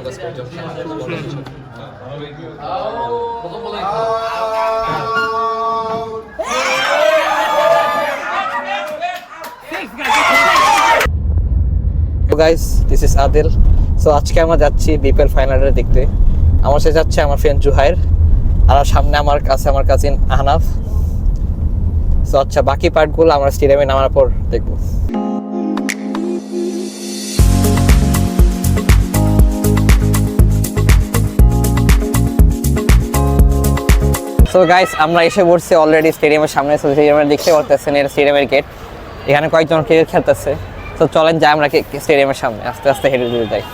das könnte auch schon. So guys, this is Adil. So আজকে আমরা যাচ্ছি BPL ফাইনালে দেখতে। আমার সাথে যাচ্ছে আমার ফ্রেন্ড জুহাইর, আর সামনে আমার কাছে আমার কাজিন আহনাফ। সো আচ্ছা, বাকি পার্টগুলো আমরা স্টেডিয়ামে নামার পর দেখব। সো গাইস, আমরা এসে পড়ছি অলরেডি স্টেডিয়ামের সামনে। সো স্টেডিয়ামে দেখতে পারতেছেন এটা স্টেডিয়ামের গেট। এখানে কয়েকজন ক্রিকেট খেলতেছে। তো চলেন যাই আমরা স্টেডিয়ামের সামনে, আস্তে আস্তে হেঁটে হেঁটে যাই।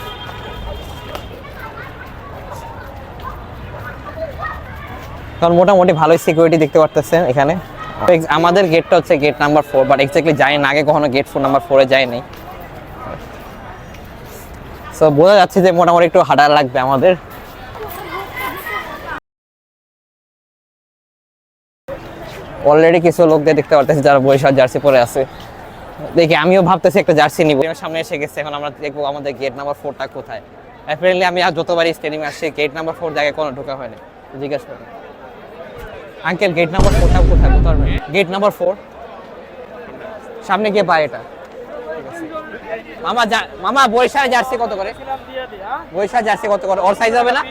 কারণ মোটামুটি ভালোই সিকিউরিটি দেখতে পারতেছেন এখানে। আমাদের গেটটা হচ্ছে গেট নাম্বার 4, বাট এক্স্যাক্টলি জানি না, আগে কখনো গেট 4 নাম্বার 4-এ যাইনি। সো বোঝা যাচ্ছে যে মোটামুটি একটু হাঁটা লাগবে আমাদের। অলরেডি কিছু লোকদের দেখতে পারতেছি যারা বরিশাল জার্সি পরে আছে। দেখি আমিও ভাবতেছি একটা জার্সি নিব। সামনে এসে গেছে, এখন আমরা দেখবো আমাদের গেট নাম্বার 4টা কোথায়। অ্যাপারেন্টলি আমি আর যতবারই স্টেডিয়ামে আসছি গেট নাম্বার 4 জায়গায় কোনো ঢোকা হয়নি। জিজ্ঞেস করি আঙ্কেল, গেট নাম্বার 4টা কোথায়? বলতে পারবেন? গেট নাম্বার 4 সামনে গিয়ে পায় এটা। মামা মামা বরিশাল জার্সি কত করে? বরিশাল জার্সি কত করে? ওর সাইজ হবে না?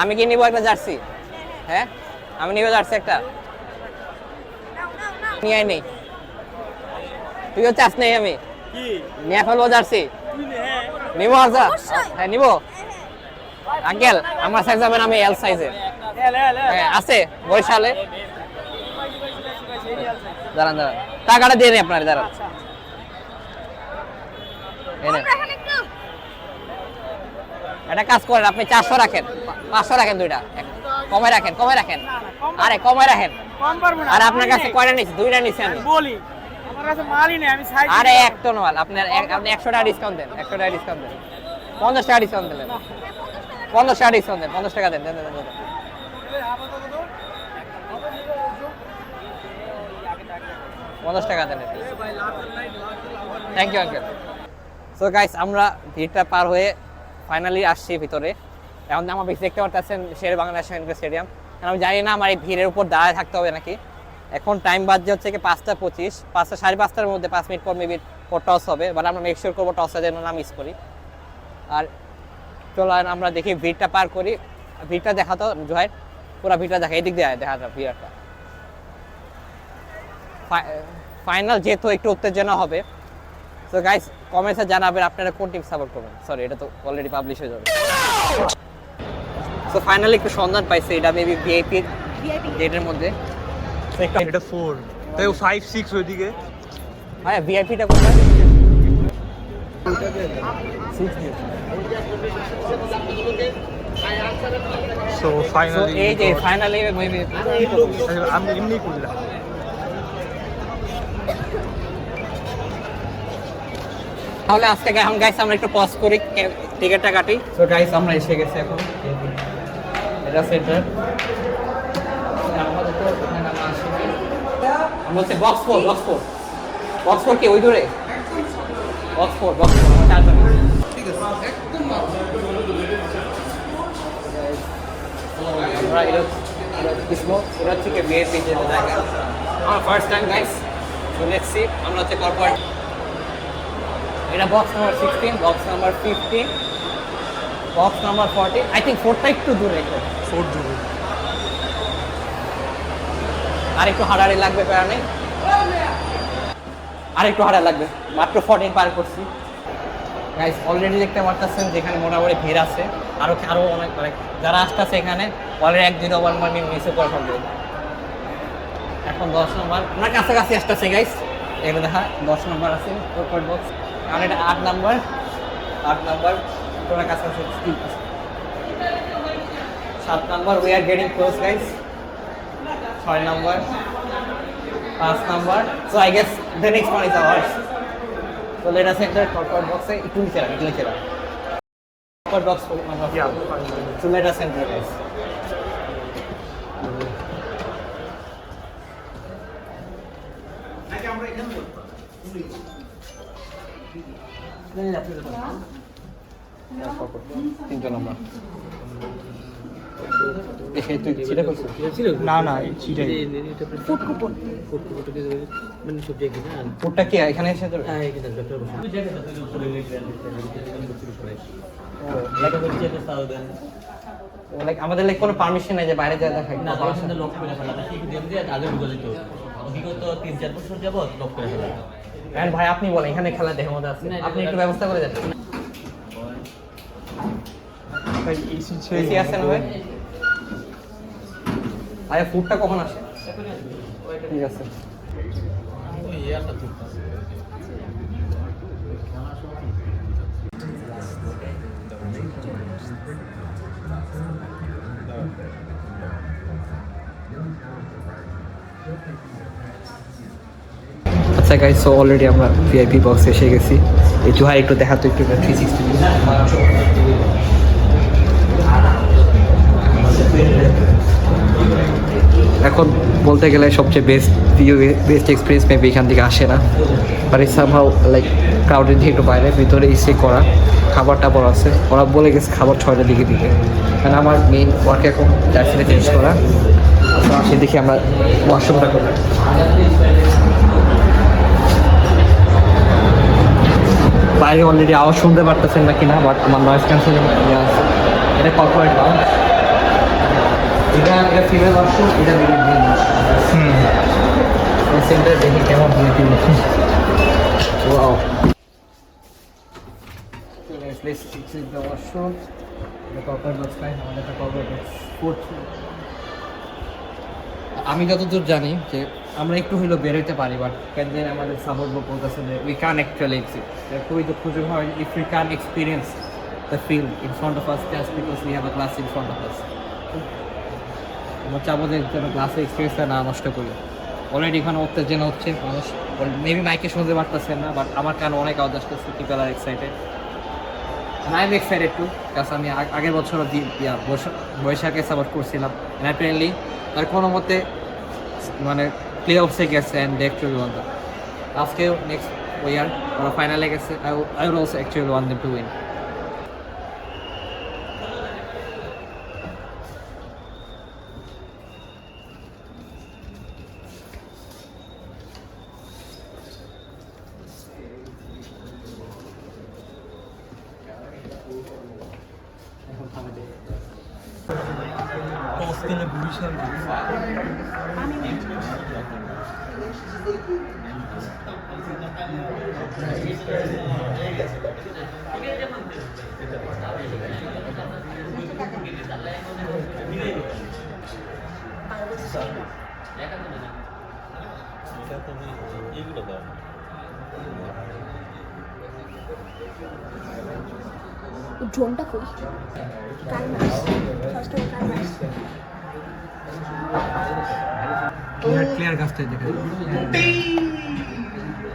আমি কি নিব একটা জার্সি? হ্যাঁ, আমি নিব জার্সি একটা। নিয়ে নেই, তুইও চাস নেই? আমি নিয়ে ফেলবো জার্সি। নিবো? আচ্ছা হ্যাঁ নিবো। আঙ্কেল আমার সাইজ হবে না, আমি এল সাইজের। হ্যাঁ আছে বরিশালে। দাঁড়ান দাঁড়ান, টাকাটা দিয়ে নি আপনার। দাঁড়ান, একটা কাজ করেন, আপনি 400 রাখেন, 500 রাখেন, দুইটা কমে রাখেন, কমে রাখেন। আরে কমে রাখেন। আর আপনার কাছে কয়টা নিছি? দুইটা নিছি আমি। বলি আমার কাছে মালই নেই, আমি সাইজ। আরে একটা মাল আপনার, আপনি 100 টাকা ডিসকাউন্ট দেন, 100 টাকা ডিসকাউন্ট দেন, 50 টাকা ডিসকাউন্ট দেন, 50 টাকা ডিসকাউন্ট দেন, 50 টাকা দেন, দেন দেন দেন। 50 টাকা দেন। Thank you uncle. So guys, আমরা ভিড়টা পার হয়ে ফাইনালি আসছি ভিতরে। এখন আমার বেশি দেখতে পারতেছেন শের বাংলা ন্যাশনাল স্টেডিয়াম। কারণ আমি জানি না আমার এই ভিড়ের উপর দাঁড়ায় থাকতে হবে নাকি। এখন টাইম বাজছে হচ্ছে কি 5:25, 5:30 মধ্যে 5 মিনিট পর মেবি টস হবে, বাট আমরা মেক শিওর করবো টসটা যেন না মিস করি। আর চলেন আমরা দেখি ভিড়টা পার করি। ভিড়টা দেখাতো জয়, পুরো ভিড়টা দেখা, এদিক দিয়ে দেখা যাবে ভিড়টা। ফাইনাল যেহেতু একটু উত্তেজনা হবে। সো গাইস, কমেন্টসে জানাবেন আপনারা কোন টিম সাপোর্ট করবেন। সরি, এটা তো অলরেডি পাবলিশ হয়ে যাবে। সো ফাইনালি একটু সন্ধান পাইছে, এটা মেবি ভিআইপি ডেটের মধ্যে। এটা 4 তাই 5 6 ওইদিকে। হ্যাঁ, ভিআইপিটা কোথায়? সো ফাইনালি এই যে ফাইনালি মেবি আমি এমনি করলাম। তাহলে আজকে এখন গাইস আমরা একটু পজ করি, টিকেটটা কাটি। সো গাইস, আমরা এসে গেছি এখন। এটা সেন্টার। আমাদের তো এখানে আসে আমরা হচ্ছে বক্স 4, বক্স 4, বক্স 4 কি ওই দূরে? বক্স 4, বক্স 4 আমরা চারজন। ঠিক আছে, একদম আমরা এটা কিসমো এটা হচ্ছে কি ভিআইপি যে জায়গা। আমার first time guys, so let's see. আমরা হচ্ছে কর্পোরেট। এটা box number 16, box number 15, box number 40। I think 4টা একটু দূরে, 4 দূরে। আর একটু হাঁটারি লাগবে, প্যারা নেই, আর একটু হাঁটা লাগবে। মাত্র 14 পার করছি গাইস। অলরেডি দেখতে পারতেছেন যেখানে মোটামুটি ভিড় আছে। আরো অনেক যারা আসতেছে এখানে অলরেডি 1-2 নম্বর মিসে করে ফেলবে। এখন 10 নম্বর আমরা কাছাকাছি আসতেছে গাইস। এগুলো দেখা 10 নম্বর আছে কর্পোরেট বক্স। কারণ এটা 8 নম্বর, 8 নম্বর তোরা কাছাকাছি। 7 number, we are getting close guys. 6 number, 5 number. So I guess the next one is ours. So let us enter corporate box. Itu ni cara. Corporate box number 4. So let us enter guys. তিনজন আমরা দেখে তুই ছিটা করছিস? না না চিটাই মানে সব জায়গায় না ফুডটা কি এখানে এসে যাবে? হ্যাঁ এখানে ডক্টর বসে ওই জায়গাটা তো লাইক আমাদের লাইক কোনো পারমিশন নাই যে বাইরে যা দেখাই না তার সাথে লক করে ফেলা কি দিয়ে দিয়ে আগে ঢুকে যেত বিগত 3-4 বছর যাবত লক করে ফেলা এন্ড ভাই আপনি বলেন এখানে খেলা দেখে মজা আছে, আপনি একটু ব্যবস্থা করে দেন। এসি আছে না ভাই? আরে ফুডটা কখন আসে? ঠিক আছে। ওই ইয়ারটা তো আচ্ছা গাইস, সো অলরেডি আমরা ভিআইপি বক্সে এসে গেছি। এই জুহাই একটু দেখাতো একটু 360 এখন বলতে গেলে সবচেয়ে বেস্ট এক্সপিরিয়েন্স মেবি এখান থেকে আসে না, but it's somehow like crowded থেকে একটু বাইরে, ভিতরে এসে করা খাবার টাবার আছে। ওরা বলে গেছে খাবার 6টার দিকে দিকে, কারণ আমার মেইন ওয়ার্ক এখন জার্সিটা চেঞ্জ করা। তো আসে দেখি আমরা ওয়াশরুমটা করি। বাইরে অলরেডি আওয়াজ শুনতে পারতেছেন না কিনা, বাট আমার নয়েজ ক্যান্সেলিং আছে। এটা কর্পোরেট লাউঞ্জ, এটা ফিমেল ওয়াশরুম, এটা মেল ওয়াশরুম। সেন্টার দেখি কেমন VIP wow. Let's see the washroom. The corporate box line, আমাদের একটা corporate box 4th floor। আমি যতদূর জানি যে আমরা একটু হইলেও বের হইতে পারি, বাট কেন জানি আমাদের সাপোর্ট বলতেছে যে উই ক্যান অ্যাকচুয়ালি এক্সিট। খুবই দুঃখজনক হয় if we can experience the fill in front of us just because we have a class in front of us. আমরা চাবো যে যেন ক্লাসের এক্সপিরিয়েন্সটা না নষ্ট করি। অলরেডি এখানে উত্তেজনা হচ্ছে, মানুষ মেবি মাইকে শুনতে পারতেছেন না, বাট আমার কানে অনেক আওয়াজ আসতেছে। People R excited, I am excited to, কারণ আমি আগের বছর বৈশাখে সাপোর্ট করছিলাম, অ্যাপারেন্টলি তার কোনো মতে মানে প্লে অফসে গেছে and they actually won them. আজকেও নেক্সট ইয়ার ওরা ফাইনালে গেছে, I will also actually won them to win. Australia Barishal ড্রোনটা কই কার মাস ফার্স্ট অফ কার মাস ক্লিয়ার কাজটা দেখে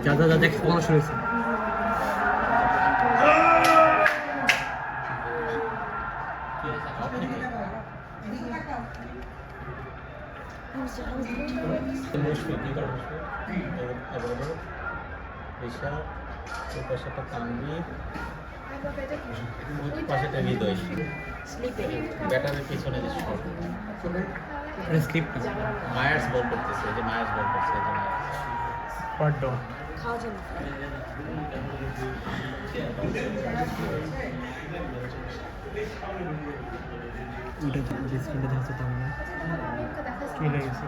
যা যা যা দেখ বলা শুরু হয়েছে। ব্যাটারের পিছনে যে স্ক্রিপ্ট মায়ার্স বল করতেছে, যে মায়ার্স বল করছে, যে পার্ট খাওয়া যায় না ওইটা ডিসপ্লেটা দেখতে পাবো না, চলে গেছে।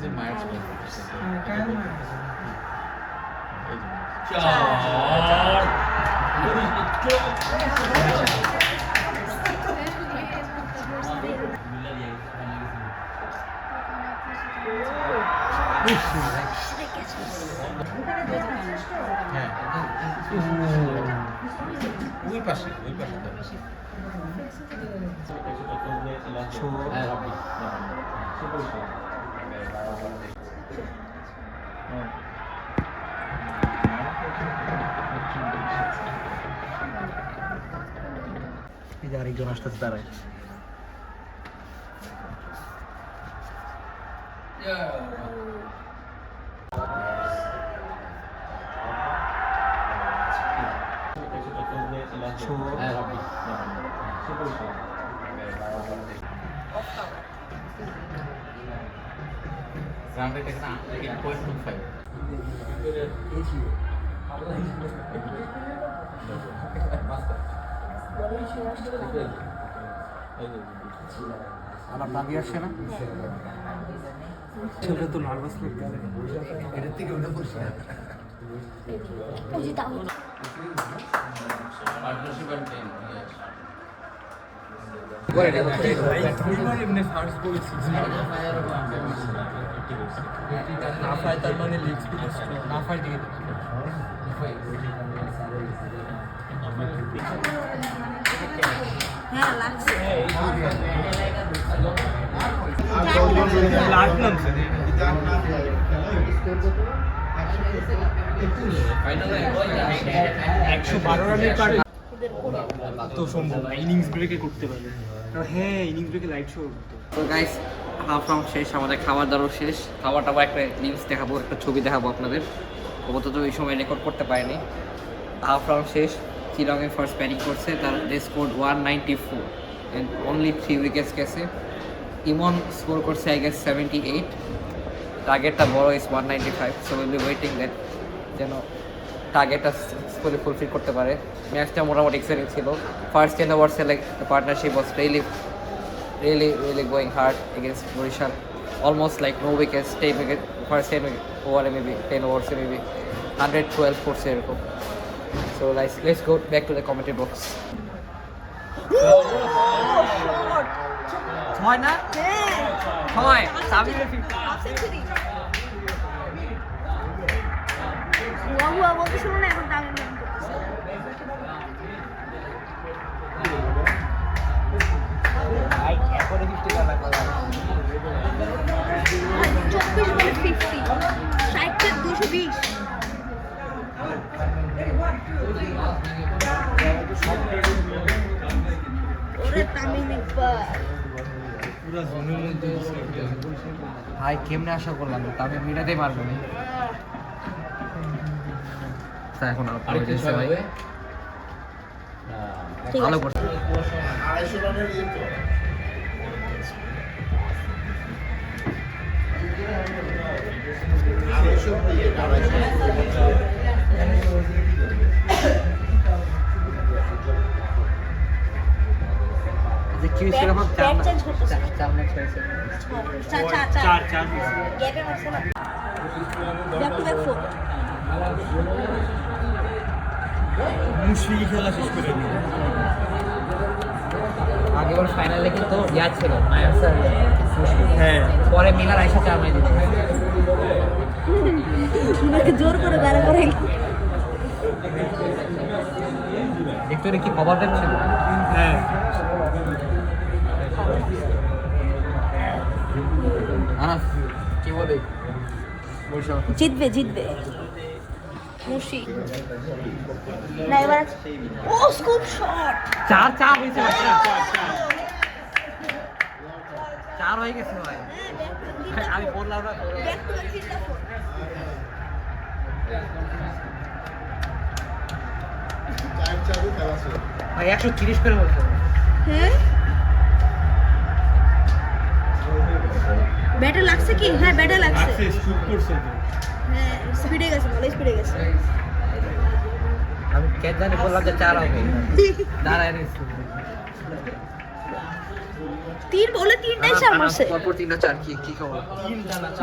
যে মায়ার্স বল করতেছে হ্যাঁ ওই পাশে এই যে আরেকজন আসতেছে দাঁড়ায়। আর আপনাকে আসছে না ছেলেটা তো নার্ভাস লাগতেছে এটার থেকে ওটা পরিষ্কার ওই যে তাও না পায় তার মানে এক্সপিরিয়েন্স না পায় দিয়ে হ্যাঁ লাগছে তো সম্ভব ইনিংস ব্রেকে করতে পারবে হ্যাঁ ইনিংস ব্রেকে লাইট শো তো গাইস হাফ রাউন্ড শেষ, আমাদের খাবার দাবারও শেষ। খাবার টাবার একটা নিউজ দেখাবো, একটা ছবি দেখাবো আপনাদের। আপাতত এই সময় রেকর্ড করতে পারিনি। হাফ রাউন্ড শেষ, চিরাঙে ফার্স্ট ব্যাটিং করছে, তার দে স্কোর 194 অ্যান্ড অনলি 3 উইকেটস গেছে। ইমন স্কোর করছে আই গেস 78, টার্গেটটা বড় ইস 195, so will be waiting that যেন টার্গেটটা স্কোরে ফুলফিল করতে পারে। ম্যাচটা মোটামুটি এক্সাইটিং ছিল। ফার্স্ট 10 ওভার্সে like the partnership was really going hard against Borishal. Almost like no wickets, 10 wicket, first 10 over maybe 10 overs maybe 112 করছে এরকম। So let's go back to the commentary box. ছয় না? ছয়, সাবিরের 50। ওয়া বলতে শুনো না এখন দামি নাম করতেছে এখনো 50 টাকা লাগবে 24 বলে 50 60 এর 220 ওরে তামিম ইকবাল পুরো জোনের মধ্যে ভাই কেমনে আশা করলাম তবে মিটাতেই পারবো না। এখন আর ভাই ঠিক ভালো আছে করছে। 250 রানের ইয়ে তো যে কি ছিল এখন ব্যাট চেঞ্জ করতেছে 4 ম্যাচ হয়েছে। চার গ্যাপে মারছে না ব্যাক টু ব্যাক 4 মুশফিক খেলা শেষ করে দিল আগেবার ফাইনালে কিন্তু ইয়া ছিল নায়ার স্যার, হ্যাঁ পরে মিলার আইসা 4 ম্যাচ দিতে উনাকে জোর করে বেড়া করে দেখতে কি খবর ছিল। হ্যাঁ আনাস কি বলে জিতবে মুশি না এবার ও স্কুপ শট 4 হয়েছে, 4 হয়ে গেছে ভাই। আমি বললাম না ব্যাক টু ব্যাক 3টা 4 চারু খেলা ছিল ভাই 130 করে বলছে। হ্যাঁ ব্যাটে লাগছে কি? হ্যাঁ ব্যাটে লাগছে অ্যাক্সেস শুট করছে তো হ্যাঁ স্পিডে গেছে ভালো স্পিডে গেছে আমি কে জানি বললাম যে 4 হবে, দাঁড়ায় রয়েছে। 3 বলে 3টাই চার মারছে পরপর 3টা 4 কি খবর?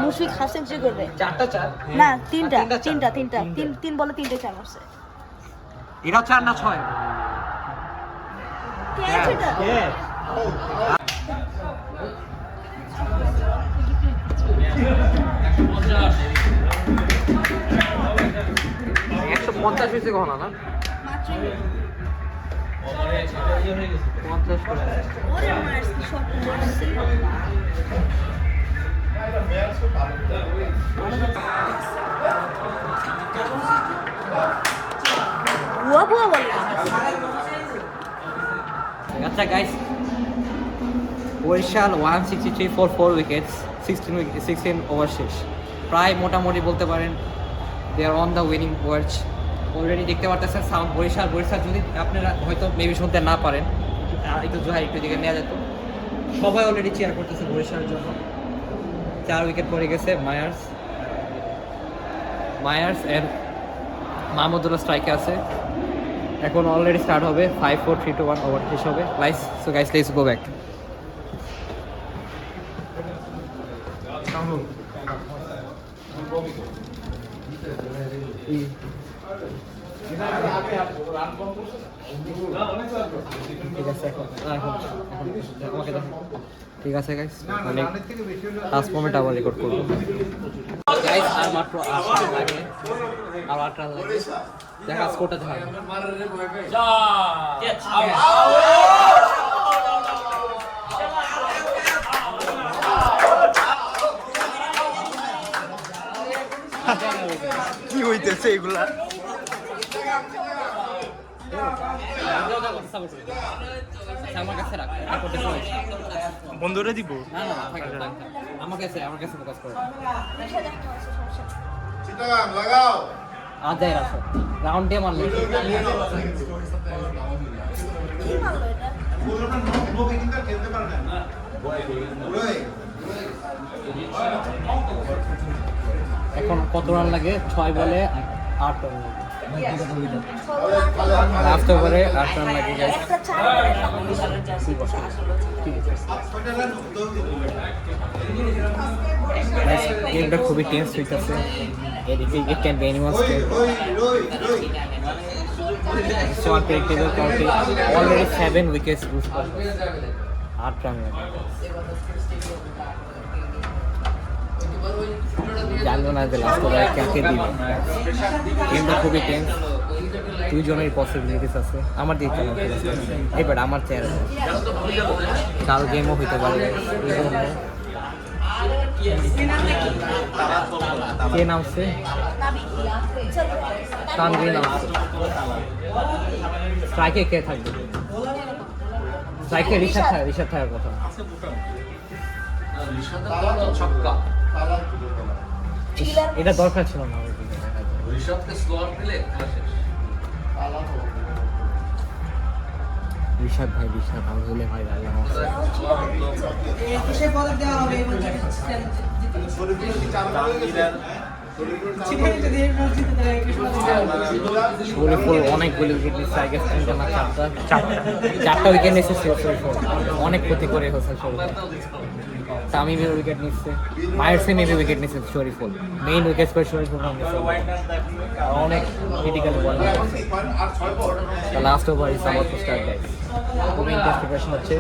মুশফিক হাফ সেঞ্চুরি করবে 4টা 4 না 3টা 3 বলে 3টাই চার মারছে এটাও 4 না 6? কে আছে এটা একশো 50 হয়েছে কখনো না মাত্র 50 করে। ওরে মারছে শট মারছে বুয়া বলে আচ্ছা guys Barishal 163 for 4 wickets, 16 over শেষ। প্রায় মোটামুটি বলতে পারেন they are on the winning watch. Already দেখতে পারতেছেন সাউন্ড বরিশাল যদি আপনারা হয়তো মেবি শুনতে না পারেন, একটু জোহার একটু দিকে নেওয়া যেত। সবাই অলরেডি চেয়ার করতেছে বরিশালের জন্য। 4 উইকেট পড়ে গেছে মায়ার্স এন্ড মাহমুদুল্লাহ স্ট্রাইকে আছে। এখন অলরেডি স্টার্ট হবে 5 4 3 2 1 ওভার শেষ হবে। So guys let's go back. ঠিক আছে গাইস, লাস্ট মোমেন্ট আবার রেকর্ড করবো গাইস। আর মাত্র 8 রান লাগে, আর 8 রান লাগে। দেখা স্কোরটা দেখা কি হইতেছে এগুলা? আমার কাছে রাখ, বন্ধুরা দিব না আমার কাছে ফোকাস করো। চিটাগাং লাগাও। আদায় রাখো, রাউন্ড দিয়ে মারলে কি মারলো এটা? নবী কিন্তু খেলতে পারে না। ওই এখন কত রান লাগে? 6 বলে 8 রান লাগে। লাস্ট ওভারে 8 রান লাগে গাইস। একটা চার গেমটা খুবই টেন্স হইতেছে। এদিকে it can be anyone's game. So unpredictable county. Already 7 wickets lose করে 8 রান লাগে। জানলো না যে লাস্ট ওভারে কাকে দিবে। গেমটা খুবই টেন্স, দুইজনের পসিবিলিটিস আছে। আমার দিকে এবার আমার চেয়ারে কাল গেমও হইতে পারে। কে নামছে? তানভীর নামছে। স্ট্রাইকে কে থাকবে? স্ট্রাইকে ঋষাদ থাকার কথা। এটা দরকার ছিল না। ঋষাদ ভাই আমি হলে ভাই শরীফুল অনেকগুলি উইকেট নিচ্ছে। আগে চারটা উইকেট নিচ্ছে শরীফুল, অনেক ক্ষতি করে হোসেন শরীফুল। তামিমের উইকেট নিচ্ছে, মায়ার্সে মেবি উইকেট নিচ্ছে শরীফুল। মেইন উইকেট করে শরীফুল অনেক critical ball. Last over is about to start guys. খুবই ইন্টারেস্ট প্রিপারেশন হচ্ছে।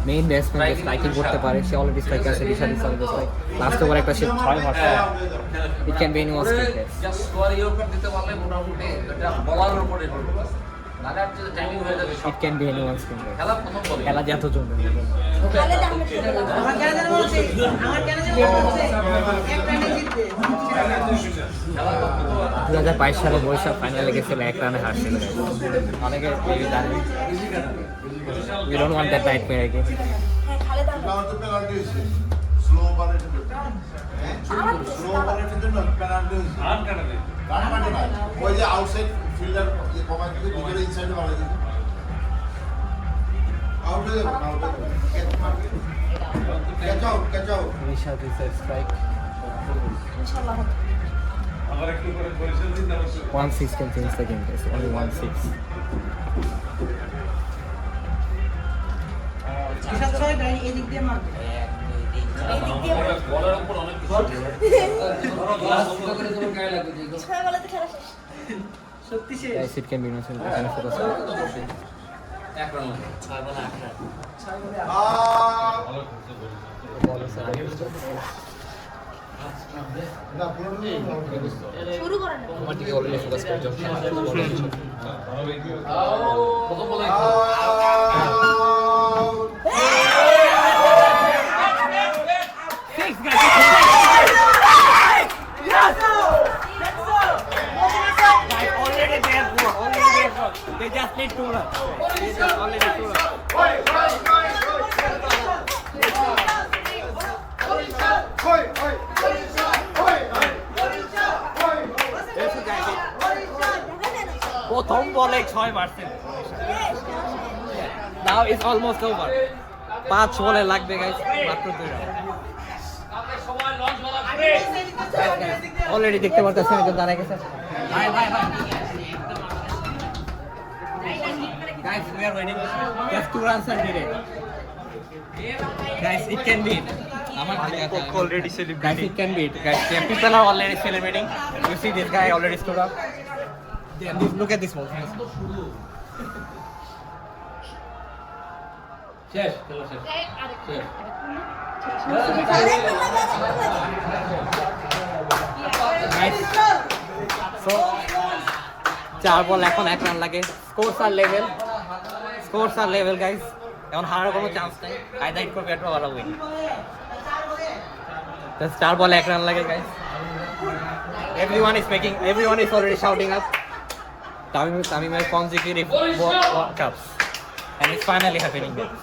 মেইন ব্যাটসম্যান যে স্ট্রাইকিং করতে পারে সে অলরেডি স্ট্রাইক আছে। Rishad is already strike. Last over একটা সে 6 মারছে। It can be anyone's game guys. Just square ইউরোপ দিতে পারলে মোটামুটি এটা বলার উপরে নালে আর যে টাইমিং হয়ে যাবে। It can be anyone's game guys. খেলা প্রথম বলে খেলা যে এত জমবে। খালেদ আহমেদ খেলবে। আমার কেন জানো বলছে? আমার কেন জানো বলছে? এক রানে জিতবে। 2022 সালে বরিশাল ফাইনালে গেছিল, 1 রানে হারছিল। অনেকে জানেন। We don't want that nightmare again. হ্যাঁ খালেদ আহমেদ। কাউন্ট পেনাল্টি হইছে। স্লো বলের জন্য। স্লো বলের জন্য পেনাল্টি হইছে। রান কাটে না। ওই যে আউটসাইড ফিল্ডার কমাই দিকে ভিতরে ইনসাইডে মারা দিছে। আউট হয়ে যাবে, আউট হয়ে যাবে। Catch out. Rishad is a strike. ইনশাআল্লাহ হবে। 1-6 can change the game guys. Only 1-6. এদিক দিয়ে বলের উপর অনেক কিছু ছয় বলে তো খেলা শেষ। Guys, it can be no sense. Kind of focus. এক রান 6 বলে 8 রান। না পুরো শুরু করেন। আমার দিকে অলরেডি ফোকাস করে যাও। প্রথম বলে They just need 2 runs. Already 2 runs. বলে 6 মারছেন। Now it's almost over. 5 বলে লাগবে গাইস, মাত্র 2 রান। অলরেডি দেখতে পারতেছেন একজন দাঁড়ায় গেছে। ভাই guys, we are waiting. Just 2 runs are needed. Guys, it can be it. already Guys, celebrating. it can be it. Guys, yeah, people are already celebrating. You see this guy already stood up. Yeah, look at this one. শেষ খেলা শেষ শেষ Guys, so 4 বল এখন 1 run লাগে। Scores are level guys. এখন হারার কোনো chance নাই। আইদার ইট করবে অথবা উইন। Just 4 বল 1 রান লাগে guys. Everyone is already shouting up. Tamim's consecutive World Cups. And it's finally happening guys.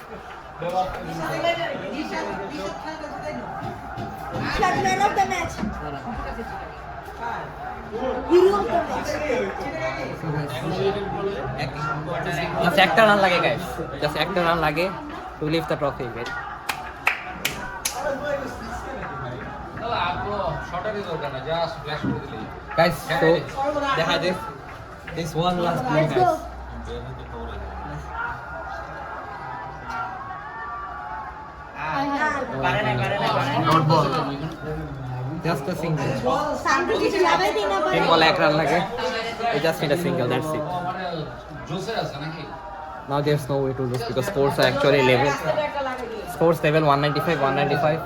Man of the match. Hero of the match. Just একটা run লাগে guys. Just একটা run লাগে to lift the trophy guys. খেলা আর কোনো শটেরই দরকার না, just flash করে দিলেই। Guys, so দেখা this one last play Let's go. guys. Not ball. Just a single. Sandu কিছু যাবে দিন না 3 বলে 1 রান লাগে. They just need a single, that's it. মানে জোসে আছে নাকি? Now there's no way to lose because scores are actually level. Scores level 195.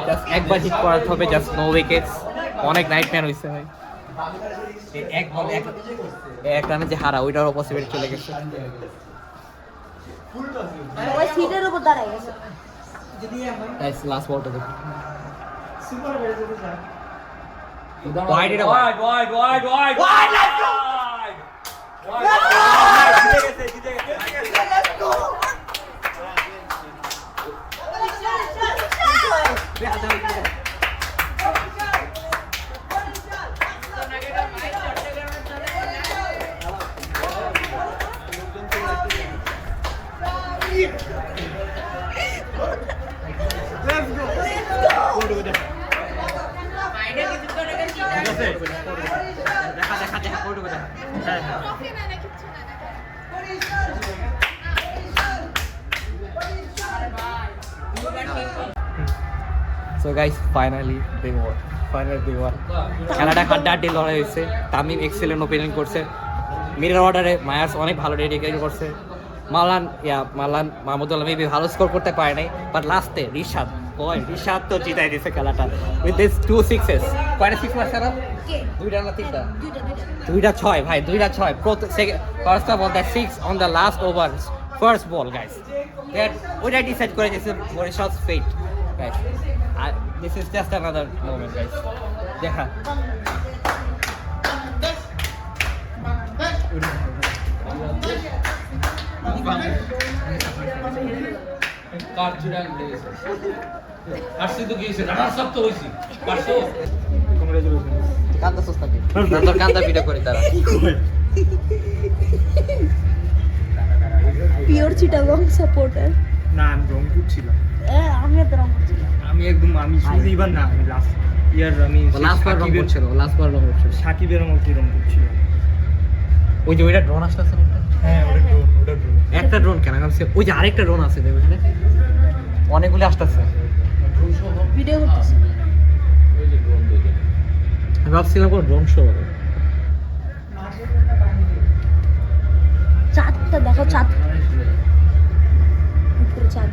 Just একবার হিট করাতে হবে, just no wickets. অনেক নাইটম্যার হইছে ভাই। এক বল এক রানে যে হারা ওইটারও পসিবিলিটি চলে গেছে। ওই সিটের উপর দাঁড়ায় গেছে। Guys, last ball to the wide it wide. So guys, finally they won. খেলাটা হাড্ডাহাড্ডি লড়াই হয়েছে। তামিম এক্সেলেন্ট ওপেনিং করছে, মিডল অর্ডারে মায়ার্স অনেক ভালো ডেডিকেট করছে, মালান মাহমুদুল্লাহ মেবি ভালো স্কোর করতে পারে নাই, বাট লাস্টে রিশাদ তো জিতাই দিয়েছে খেলাটা উইথ দিস 2 সিক্সেস। কয়টা সিক্স মারছে না? 2টা না 3টা? 2টা 6 ভাই, 2টা 6। First of all that 6 on the last over first ball guys. That ওইটা ডিসাইড করে দিয়েছে বরিশালস ফেট guys. This is just another moment guys. দেখা কার চিড়াং লেগেছে আসছে তো গিয়েছে রানার সব তো হইছি পারছো কান্দা সস্তা তোর কান্দা ভিডিও করে তারা পিওর চিটাগং সাপোর্টার। না, আমি রংপুর ছিলাম। আমি তো রংপুর ছিলাম। আমি শুধু এবার না, আমি লাস্ট ইয়ার আমি লাস্ট বার রং করছিল সাকিবের মধ্যে রংপুর ছিল। ওই যে ওইটা ড্রোন আসতেছে না? হ্যাঁ, ওটা ড্রোন। একটা ড্রোন কেন ভাবছি ওই যে আরেকটা ড্রোন আছে দেবে এখানে অনেকগুলো আসতেছে। ভিডিও করতেছি। আমি ভাবছিলাম কোনো ড্রোন শো হবে। চাঁদটা দেখো, চাঁদ উপরে চাঁদ।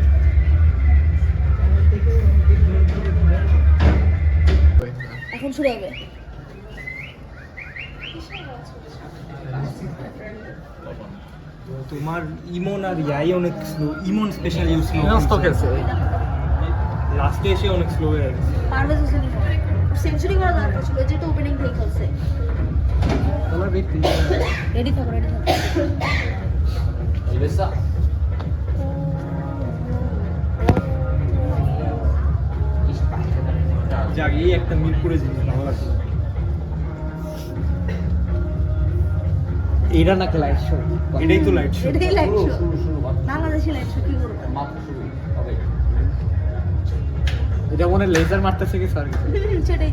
এখন শুরু হবে। তোমার ইমন আর ইয়াই অনেক স্লো, ইমন স্পেশালি স্লো খেলছে লাস্টে এসে অনেক স্লো হয়ে গেছে। পারভেজ হোসেন সেঞ্চুরি করা দরকার ছিল, যেটা ওপেনিং থেকে খেলছে। রেডি থাকো। অলবেসা যাক, এই একটা মিরপুরে জিনিস ভালো লাগছে। এটা নাকি লাইট শো এটাই তো লাইট শো এটাই light show Bangladeshi light show কি করবো মাত্র শুরু হবে। এটা মনে লেজার মারতেছে কি স্যার সেটাই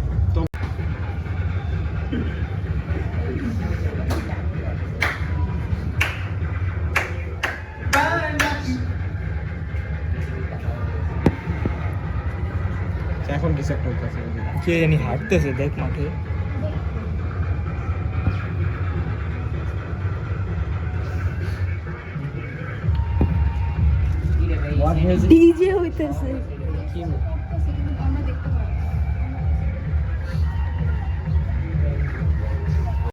এখন কিছু একটা করতেছে কে জানি হাঁটতেছে দেখ মাঠে ডিজে হইতেছে কি